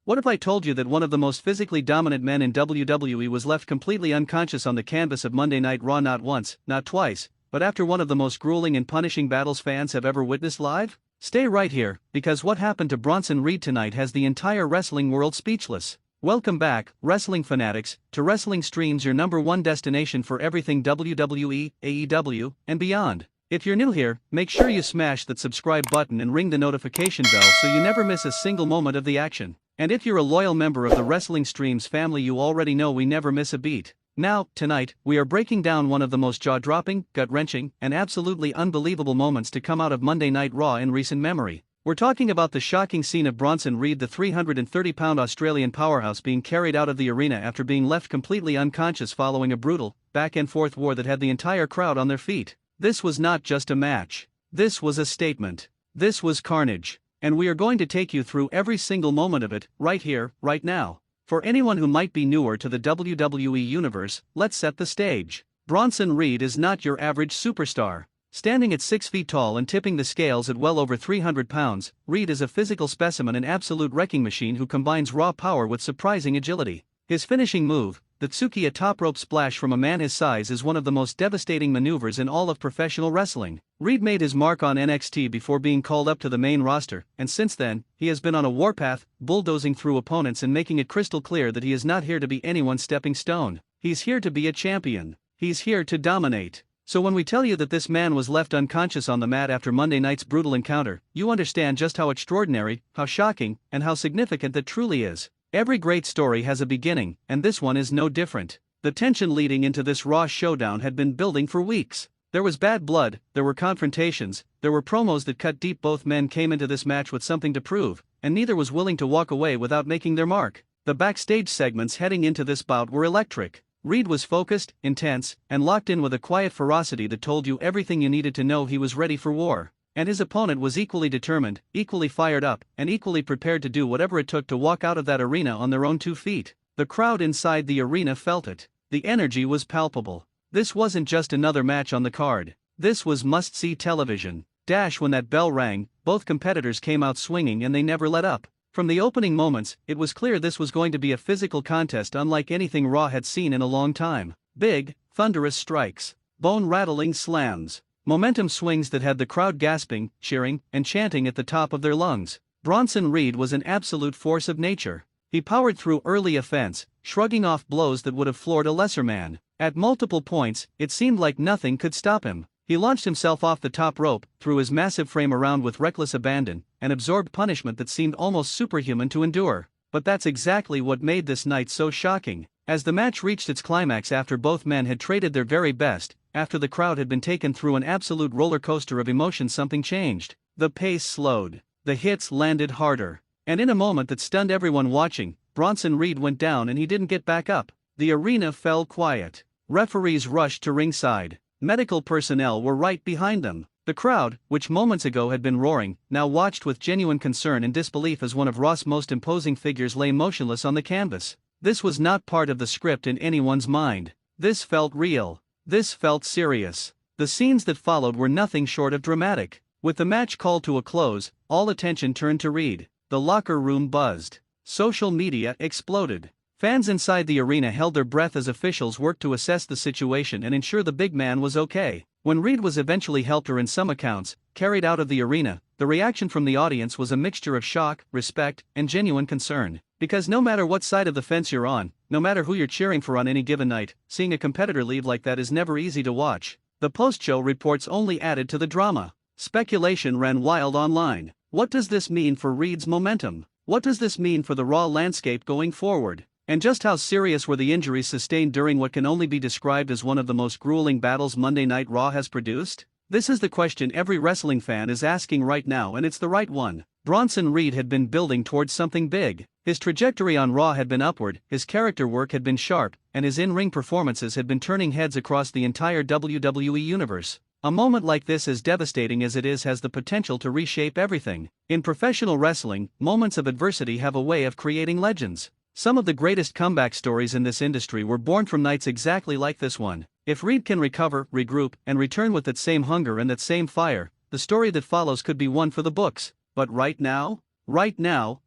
What if I told you that one of the most physically dominant men in WWE was left completely unconscious on the canvas of Monday Night Raw not once, not twice, but after one of the most grueling and punishing battles fans have ever witnessed live? Stay right here, because what happened to Bronson Reed tonight has the entire wrestling world speechless. Welcome back, wrestling fanatics, to Wrestling Stream's, your #1 destination for everything WWE, AEW, and beyond. If you're new here, make sure you smash that subscribe button and ring the notification bell so you never miss a single moment of the action. And if you're a loyal member of the Wrestling Streams family, you already know we never miss a beat. Now, tonight, we are breaking down one of the most jaw-dropping, gut-wrenching, and absolutely unbelievable moments to come out of Monday Night Raw in recent memory. We're talking about the shocking scene of Bronson Reed, the 330-pound Australian powerhouse, being carried out of the arena after being left completely unconscious following a brutal, back-and-forth war that had the entire crowd on their feet. This was not just a match. This was a statement. This was carnage. And we are going to take you through every single moment of it, right here, right now. For anyone who might be newer to the WWE universe, let's set the stage. Bronson Reed is not your average superstar. Standing at 6 feet tall and tipping the scales at well over 300 pounds, Reed is a physical specimen, an absolute wrecking machine who combines raw power with surprising agility. His finishing move, the Tsuki, a top rope splash from a man his size, is one of the most devastating maneuvers in all of professional wrestling. Reed made his mark on NXT before being called up to the main roster, and since then, he has been on a warpath, bulldozing through opponents and making it crystal clear that he is not here to be anyone's stepping stone. He's here to be a champion. He's here to dominate. So when we tell you that this man was left unconscious on the mat after Monday night's brutal encounter, you understand just how extraordinary, how shocking, and how significant that truly is. Every great story has a beginning, and this one is no different. The tension leading into this Raw showdown had been building for weeks. There was bad blood, there were confrontations, there were promos that cut deep. Both men came into this match with something to prove, and neither was willing to walk away without making their mark. The backstage segments heading into this bout were electric. Reed was focused, intense, and locked in with a quiet ferocity that told you everything you needed to know. He was ready for war. And his opponent was equally determined, equally fired up, and equally prepared to do whatever it took to walk out of that arena on their own 2 feet. The crowd inside the arena felt it. The energy was palpable. This wasn't just another match on the card. This was must-see television. When that bell rang, both competitors came out swinging and they never let up. From the opening moments, it was clear this was going to be a physical contest unlike anything Raw had seen in a long time. Big, thunderous strikes. Bone-rattling slams. Momentum swings that had the crowd gasping, cheering, and chanting at the top of their lungs. Bronson Reed was an absolute force of nature. He powered through early offense, shrugging off blows that would have floored a lesser man. At multiple points, it seemed like nothing could stop him. He launched himself off the top rope, threw his massive frame around with reckless abandon, and absorbed punishment that seemed almost superhuman to endure. But that's exactly what made this night so shocking. As the match reached its climax after both men had traded their very best, after the crowd had been taken through an absolute roller coaster of emotions, something changed. The pace slowed. The hits landed harder. And in a moment that stunned everyone watching, Bronson Reed went down and he didn't get back up. The arena fell quiet. Referees rushed to ringside. Medical personnel were right behind them. The crowd, which moments ago had been roaring, now watched with genuine concern and disbelief as one of Raw's most imposing figures lay motionless on the canvas. This was not part of the script in anyone's mind. This felt real. This felt serious. The scenes that followed were nothing short of dramatic. With the match called to a close, all attention turned to Reed. The locker room buzzed. Social media exploded. Fans inside the arena held their breath as officials worked to assess the situation and ensure the big man was okay. When Reed was eventually helped, or in some accounts, carried out of the arena, the reaction from the audience was a mixture of shock, respect, and genuine concern. Because no matter what side of the fence you're on, no matter who you're cheering for on any given night, seeing a competitor leave like that is never easy to watch. The post-show reports only added to the drama. Speculation ran wild online. What does this mean for Reed's momentum? What does this mean for the Raw landscape going forward? And just how serious were the injuries sustained during what can only be described as one of the most grueling battles Monday Night Raw has produced? This is the question every wrestling fan is asking right now, and it's the right one. Bronson Reed had been building towards something big. His trajectory on Raw had been upward, his character work had been sharp, and his in-ring performances had been turning heads across the entire WWE universe. A moment like this, as devastating as it is, has the potential to reshape everything. In professional wrestling, moments of adversity have a way of creating legends. Some of the greatest comeback stories in this industry were born from nights exactly like this one. If Reed can recover, regroup, and return with that same hunger and that same fire, the story that follows could be one for the books. But right now,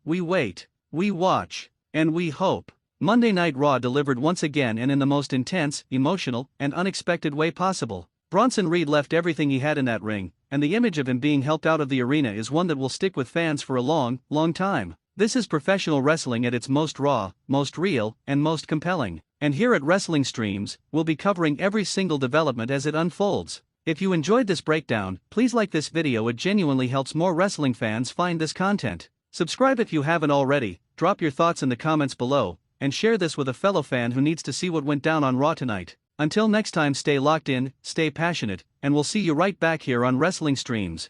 we wait. We watch, and we hope. Monday Night Raw delivered once again and in the most intense, emotional, and unexpected way possible. Bronson Reed left everything he had in that ring, and the image of him being helped out of the arena is one that will stick with fans for a long, long time. This is professional wrestling at its most raw, most real, and most compelling. And here at Wrestling Streams, we'll be covering every single development as it unfolds. If you enjoyed this breakdown, please like this video. It genuinely helps more wrestling fans find this content. Subscribe if you haven't already, drop your thoughts in the comments below, and share this with a fellow fan who needs to see what went down on Raw tonight. Until next time, stay locked in, stay passionate, and we'll see you right back here on Wrestling Streams.